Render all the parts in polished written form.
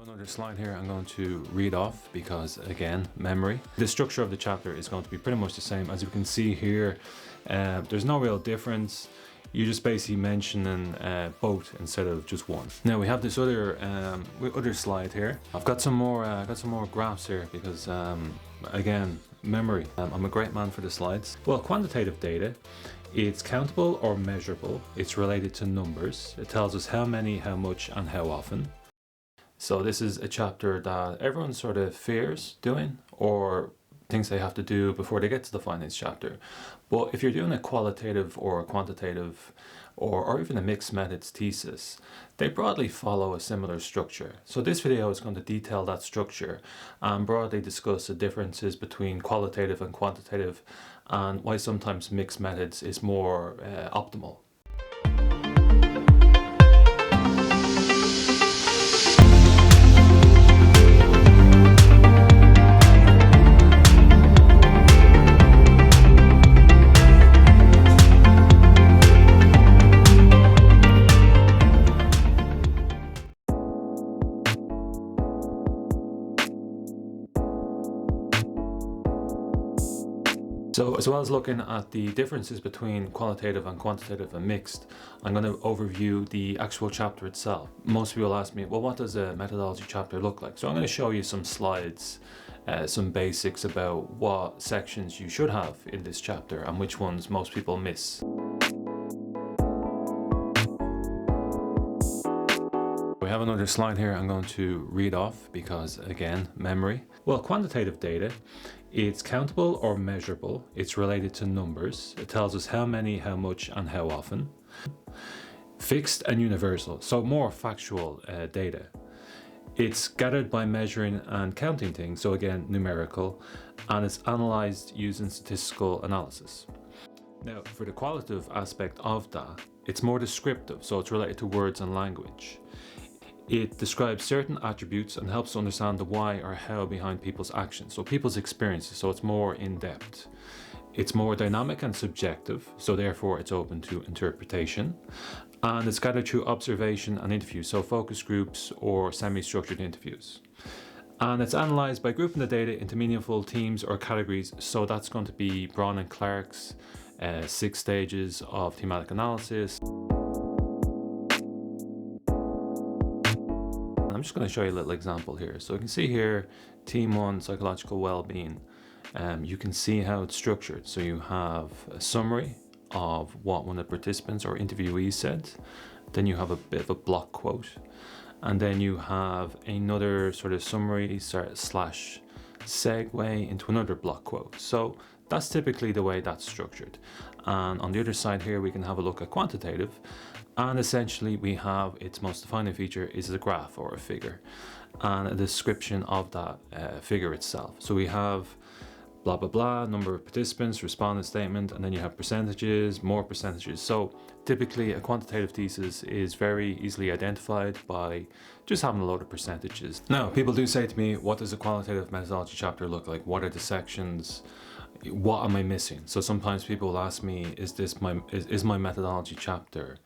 Another slide here I'm going to read off because, again, memory. The structure of the chapter is going to be pretty much the same. As you can see here, there's no real difference. You're just basically mentioning both instead of just one. Now we have this other slide here. I've got some more graphs here because, again, memory. I'm a great man for the slides. Well, quantitative data, it's countable or measurable. It's related to numbers. It tells us how many, how much, and how often. So this is a chapter that everyone sort of fears doing or thinks they have to do before they get to the finance chapter. But if you're doing a qualitative or a quantitative or even a mixed methods thesis, they broadly follow a similar structure. So this video is going to detail that structure and broadly discuss the differences between qualitative and quantitative and why sometimes mixed methods is more optimal. So as well as looking at the differences between qualitative and quantitative and mixed, I'm going to overview the actual chapter itself. Most people ask me, well, what does a methodology chapter look like? So I'm going to show you some slides, some basics about what sections you should have in this chapter and which ones most people miss. We have another slide here I'm going to read off because, again, memory. Well, quantitative data, it's countable or measurable. It's related to numbers. It tells us how many, how much, and how often. Fixed and universal, so more factual data. It's gathered by measuring and counting things, so again, numerical, and it's analyzed using statistical analysis. Now, for the qualitative aspect of that, it's more descriptive, so it's related to words and language. It describes certain attributes and helps to understand the why or how behind people's actions, so people's experiences, so it's more in-depth. It's more dynamic and subjective, so therefore it's open to interpretation. And it's gathered through observation and interviews, so focus groups or semi-structured interviews. And it's analysed by grouping the data into meaningful themes or categories, so that's going to be Braun and Clark's 6 stages of thematic analysis. I'm just going to show you a little example here. So you can see here, Team 1, Psychological Wellbeing. You can see how it's structured. So you have a summary of what one of the participants or interviewees said. Then you have a bit of a block quote. And then you have another sort of summary slash segue into another block quote. So that's typically the way that's structured. And on the other side here, we can have a look at quantitative. And essentially we have its most defining feature is a graph or a figure and a description of that figure itself. So we have blah, blah, blah, number of participants, respondent statement, and then you have percentages, more percentages. So typically a quantitative thesis is very easily identified by just having a load of percentages. Now, people do say to me, what does a qualitative methodology chapter look like? What are the sections? What am I missing? So sometimes people will ask me, is my methodology chapter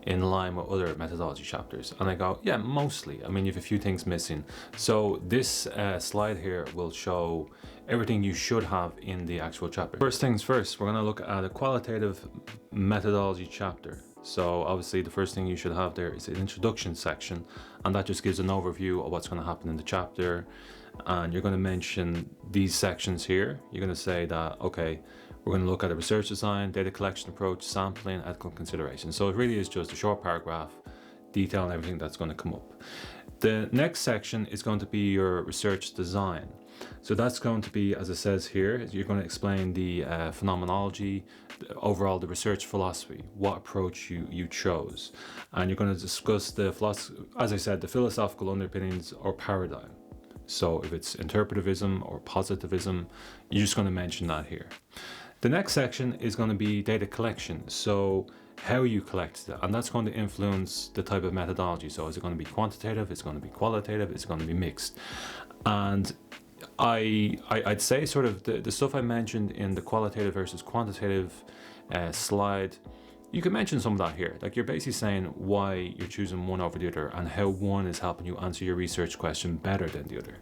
in line with other methodology chapters? And I go, yeah, mostly. I mean, you have a few things missing. So this slide here will show everything you should have in the actual chapter. First things first, we're going to look at a qualitative methodology chapter. So obviously the first thing you should have there is an introduction section, and that just gives an overview of what's going to happen in the chapter. And you're going to mention these sections here. You're going to say that, okay, we're going to look at a research design, data collection approach, sampling, ethical consideration. So it really is just a short paragraph detailing everything that's going to come up. The next section is going to be your research design. So that's going to be, as it says here, you're going to explain the phenomenology, overall the research philosophy, what approach you chose. And you're going to discuss the philosophy, as I said, the philosophical underpinnings or paradigm. So if it's interpretivism or positivism, you're just going to mention that here. The next section is going to be data collection. So how you collect that, and that's going to influence the type of methodology. So is it going to be quantitative? It's going to be qualitative? It's going to be mixed? And I'd say sort of the stuff I mentioned in the qualitative versus quantitative slide You can mention some of that here. Like, you're basically saying why you're choosing one over the other and how one is helping you answer your research question better than the other.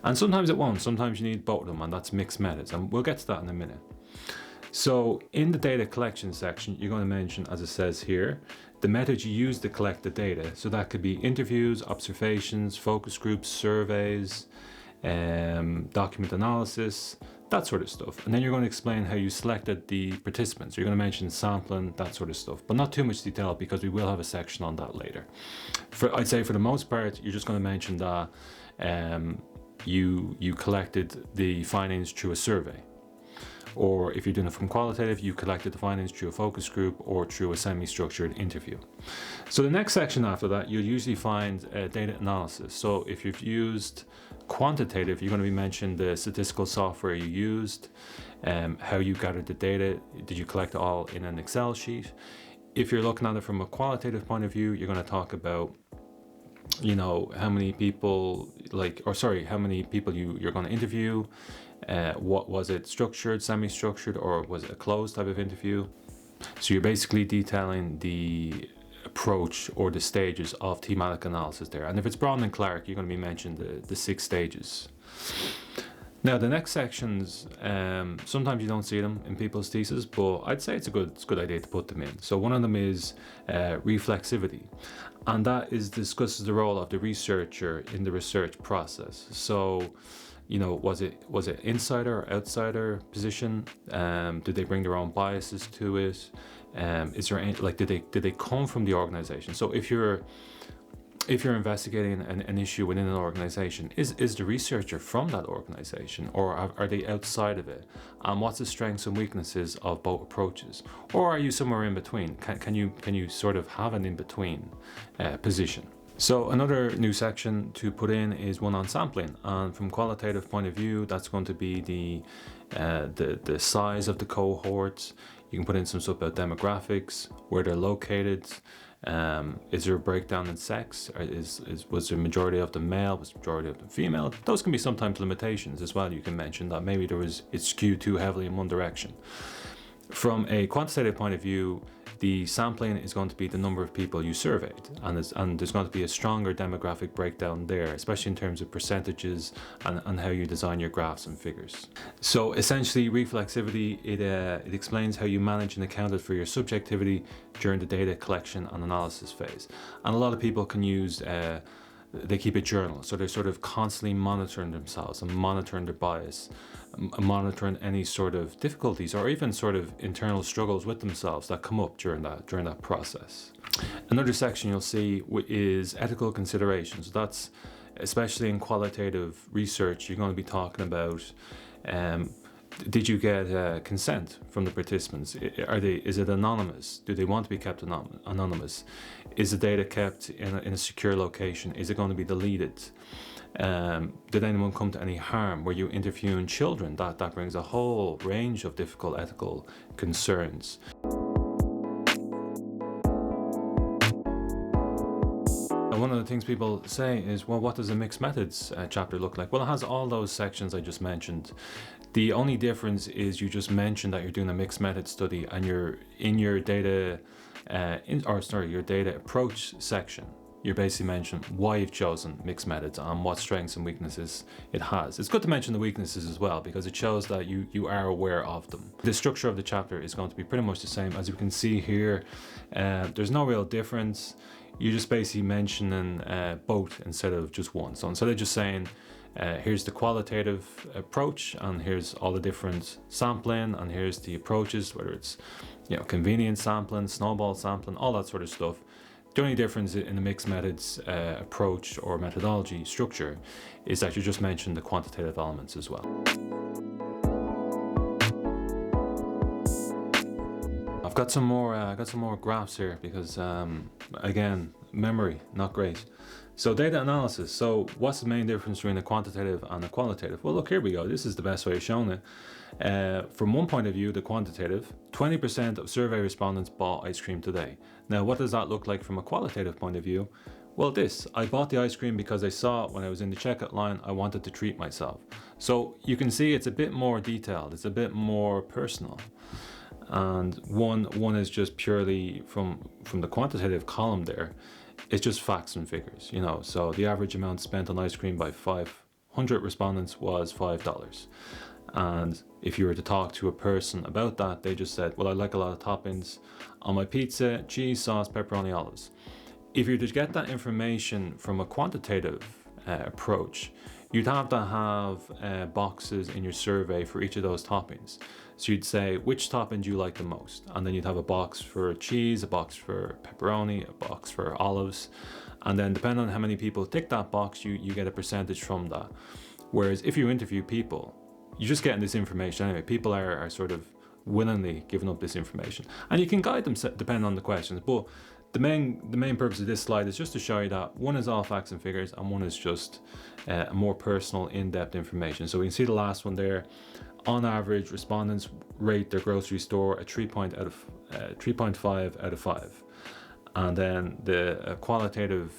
And sometimes it won't. Sometimes you need both of them, and that's mixed methods. And we'll get to that in a minute. So in the data collection section, you're going to mention, as it says here, the methods you use to collect the data. So that could be interviews, observations, focus groups, surveys, document analysis, that sort of stuff. And then you're going to explain how you selected the participants. You're going to mention sampling, that sort of stuff, but not too much detail because we will have a section on that later. I'd say for the most part, you're just going to mention that you collected the findings through a survey. Or if you're doing it from qualitative, you collected the findings through a focus group or through a semi-structured interview. So the next section after that, you'll usually find data analysis. So if you've used quantitative, you're going to be mentioning the statistical software you used, how you gathered the data. Did you collect it all in an Excel sheet? If you're looking at it from a qualitative point of view, you're going to talk about, you know, how many people you're going to interview. What was it, structured, semi-structured, or was it a closed type of interview? So you're basically detailing the approach or the stages of thematic analysis there. And if it's Brown and Clark, you're going to be mentioning the 6 stages. Now the next sections, sometimes you don't see them in people's thesis, but I'd say it's a good idea to put them in. So one of them is reflexivity, and that discusses the role of the researcher in the research process. So, you know, was it insider or outsider position? Did they bring their own biases to it? Is there any, like, did they come from the organization? So if you're investigating an issue within an organization, is the researcher from that organization, or are they outside of it? And what's the strengths and weaknesses of both approaches? Or are you somewhere in between? Can you sort of have an in-between position? So another new section to put in is one on sampling, and from qualitative point of view, that's going to be the size of the cohorts. You can put in some stuff about demographics, where they're located. Is there a breakdown in sex? Was the majority of them male? Was the majority of them female? Those can be sometimes limitations as well. You can mention that maybe it's skewed too heavily in one direction. From a quantitative point of view, the sampling is going to be the number of people you surveyed, and there's going to be a stronger demographic breakdown there, especially in terms of percentages and how you design your graphs and figures. So essentially, reflexivity, it explains how you manage and accounted for your subjectivity during the data collection and analysis phase. And a lot of people can use they keep a journal, so they're sort of constantly monitoring themselves and monitoring their bias, monitoring any sort of difficulties or even sort of internal struggles with themselves that come up during that process. Another section you'll see is ethical considerations. That's especially in qualitative research, you're going to be talking about did you get consent from the participants? Is it anonymous? Do they want to be kept anonymous? Is the data kept in a secure location? Is it going to be deleted? Did anyone come to any harm? Were you interviewing children? That brings a whole range of difficult ethical concerns. One of the things people say is, well, what does a mixed methods chapter look like? Well, it has all those sections I just mentioned. The only difference is you just mentioned that you're doing a mixed method study, and you're in your data, your data approach section. You're basically mentioning why you've chosen mixed methods and what strengths and weaknesses it has. It's good to mention the weaknesses as well, because it shows that you are aware of them. The structure of the chapter is going to be pretty much the same. As you can see here, there's no real difference. You're just basically mentioning both instead of just one. So instead of just saying, here's the qualitative approach, and here's all the different sampling, and here's the approaches, whether it's, you know, convenient sampling, snowball sampling, all that sort of stuff. The only difference in the mixed methods approach or methodology structure is that you just mentioned the quantitative elements as well. I've got some more graphs here because again, memory not great. So data analysis. So what's the main difference between a quantitative and a qualitative? Well, look, here we go. This is the best way of showing it. From one point of view, the quantitative, 20% of survey respondents bought ice cream today. Now, what does that look like from a qualitative point of view? Well, I bought the ice cream because I saw it when I was in the checkout line. I wanted to treat myself. So you can see it's a bit more detailed. It's a bit more personal. And one is just purely from the quantitative column there. It's just facts and figures, you know. So the average amount spent on ice cream by 500 respondents was $5. And if you were to talk to a person about that, they just said, well, I like a lot of toppings on my pizza: cheese, sauce, pepperoni, olives. If you were to get that information from a quantitative approach, you'd have to have boxes in your survey for each of those toppings. So you'd say, which topping do you like the most? And then you'd have a box for cheese, a box for pepperoni, a box for olives. And then depending on how many people tick that box, you get a percentage from that. Whereas if you interview people, you're just getting this information anyway. People are sort of willingly giving up this information. And you can guide them depending on the questions. But the main purpose of this slide is just to show you that one is all facts and figures and one is just more personal, in-depth information. So we can see the last one there. On average, respondents rate their grocery store a 3.5 out of 5. And then the qualitative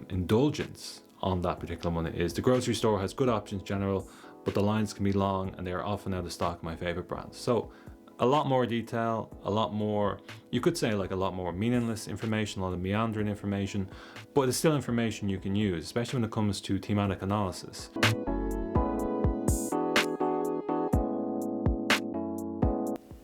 indulgence on that particular one is: the grocery store has good options in general, but the lines can be long and they are often out of stock of my favorite brands. So a lot more detail, a lot more, you could say like a lot more meaningless information, a lot of meandering information, but it's still information you can use, especially when it comes to thematic analysis.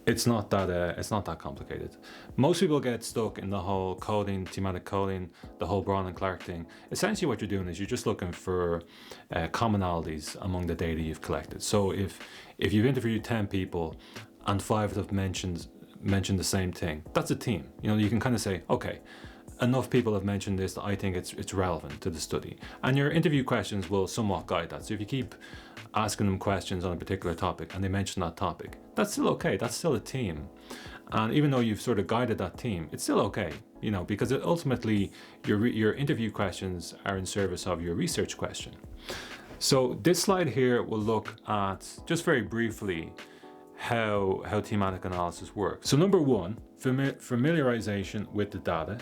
It's not that complicated. Most people get stuck in the whole coding, thematic coding, the whole Braun and Clark thing. Essentially what you're doing is you're just looking for commonalities among the data you've collected. So if you've interviewed 10 people and 5 have mentioned the same thing, that's a team. You know, you can kind of say, okay, enough people have mentioned this that I think it's relevant to the study. And your interview questions will somewhat guide that. So if you keep asking them questions on a particular topic and they mention that topic, that's still okay. That's still a team. And even though you've sort of guided that team, it's still okay, you know, because ultimately your interview questions are in service of your research question. So this slide here will look at, just very briefly, how thematic analysis works. So number 1, familiarization with the data.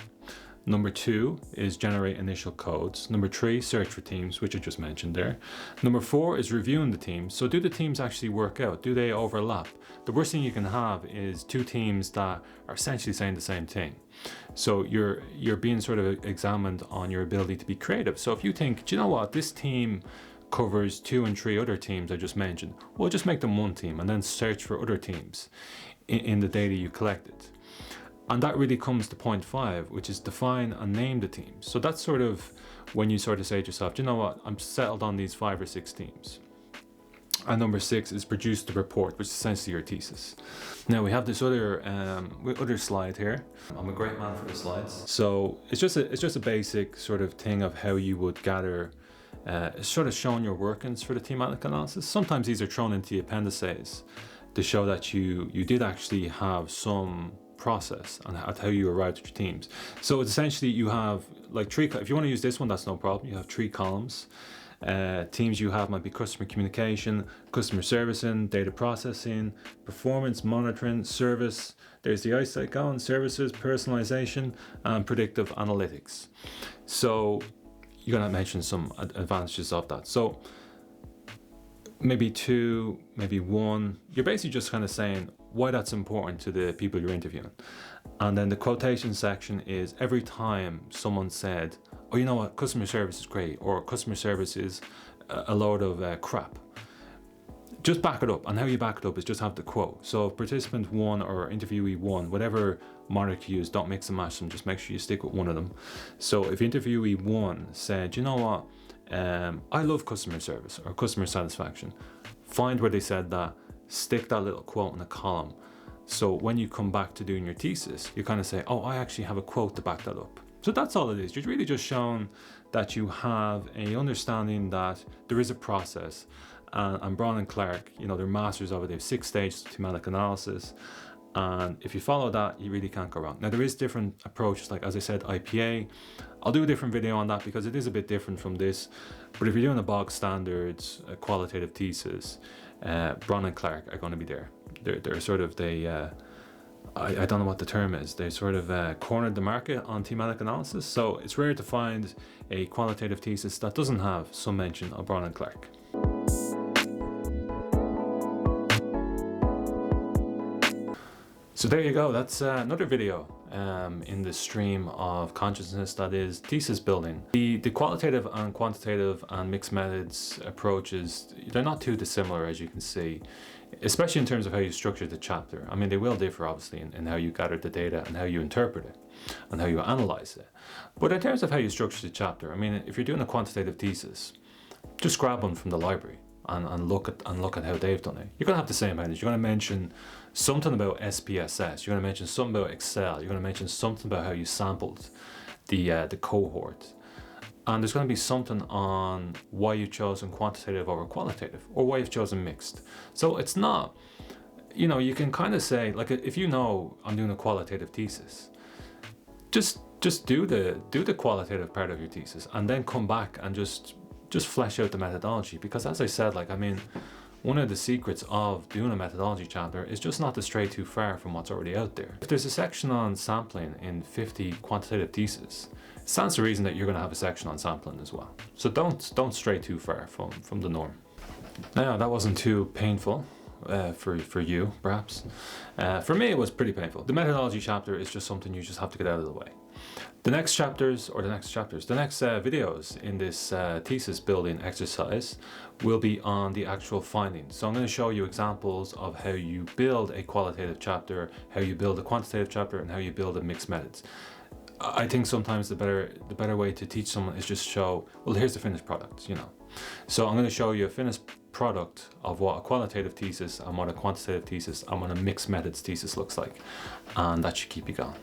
Number 2 is generate initial codes. Number 3, search for teams, which I just mentioned there. Number 4 is reviewing the teams. So do the teams actually work out? Do they overlap? The worst thing you can have is 2 teams that are essentially saying the same thing. So you're being sort of examined on your ability to be creative. So if you think, do you know what, this team covers 2 and 3 other teams I just mentioned, well, just make them one team and then search for other teams in the data you collected. And that really comes to point 5, which is define and name the teams. So that's sort of when you sort of say to yourself, do you know what, I'm settled on these 5 or 6 teams. And number 6 is produce the report, which is essentially your thesis. Now we have this other slide here. I'm a great man for the slides. So it's just a basic sort of thing of how you would gather, sort of showing your workings for the thematic analysis. Sometimes these are thrown into the appendices to show that you did actually have some process and how you arrived at your teams. So it's essentially you have like 3, if you want to use this one, that's no problem. You have 3 columns. Teams you have might be customer communication, customer servicing, data processing, performance monitoring, service. There's the eyesight going, services, personalization, and predictive analytics. So you're going to mention some advantages of that. So maybe 2, maybe 1. You're basically just kind of saying why that's important to the people you're interviewing. And then the quotation section is every time someone said, oh, you know what, customer service is great, or customer service is a load of crap, just back it up. And how you back it up is just have the quote. So if participant 1 or interviewee 1, whatever moniker you use, don't mix and match them, just make sure you stick with one of them. So if interviewee 1 said, you know what, I love customer service or customer satisfaction, find where they said that, stick that little quote in a column. So when you come back to doing your thesis, you kind of say, oh, I actually have a quote to back that up. So that's all it is. You're really just showing that you have a understanding that there is a process. And Braun and Clark, you know, they're masters of it. They have 6 stages of thematic analysis. And if you follow that, you really can't go wrong. Now, there is different approaches, like, as I said, IPA. I'll do a different video on that because it is a bit different from this. But if you're doing a bog standards, a qualitative thesis, Braun and Clark are going to be there. They're sort of, I don't know what the term is. They sort of cornered the market on thematic analysis. So it's rare to find a qualitative thesis that doesn't have some mention of Braun and Clark. So there you go, that's another video in the stream of consciousness that is thesis building. The qualitative and quantitative and mixed methods approaches, they're not too dissimilar, as you can see, especially in terms of how you structure the chapter. I mean, they will differ obviously in how you gather the data and how you interpret it and how you analyze it. But in terms of how you structure the chapter, I mean, if you're doing a quantitative thesis, just grab one from the library and look at how they've done it. You're going to have the same ideas. You're going to mention something about SPSS. You're going to mention something about Excel. You're going to mention something about how you sampled the cohort. And there's going to be something on why you've chosen quantitative over qualitative, or why you've chosen mixed. So it's not, you know, you can kind of say, like, if you know I'm doing a qualitative thesis, just do the qualitative part of your thesis and then come back and just flesh out the methodology. Because as I said, like, I mean, one of the secrets of doing a methodology chapter is just not to stray too far from what's already out there. If there's a section on sampling in 50 quantitative theses, it stands to reason that you're going to have a section on sampling as well. So don't stray too far from the norm. Now, that wasn't too painful for you, perhaps. For me, it was pretty painful. The methodology chapter is just something you just have to get out of the way. The next videos in this thesis building exercise will be on the actual findings. So I'm going to show you examples of how you build a qualitative chapter, how you build a quantitative chapter, and how you build a mixed methods. I think sometimes the better way to teach someone is just show, well, here's the finished product, you know. So I'm going to show you a finished product of what a qualitative thesis and what a quantitative thesis and what a mixed methods thesis looks like, and that should keep you going.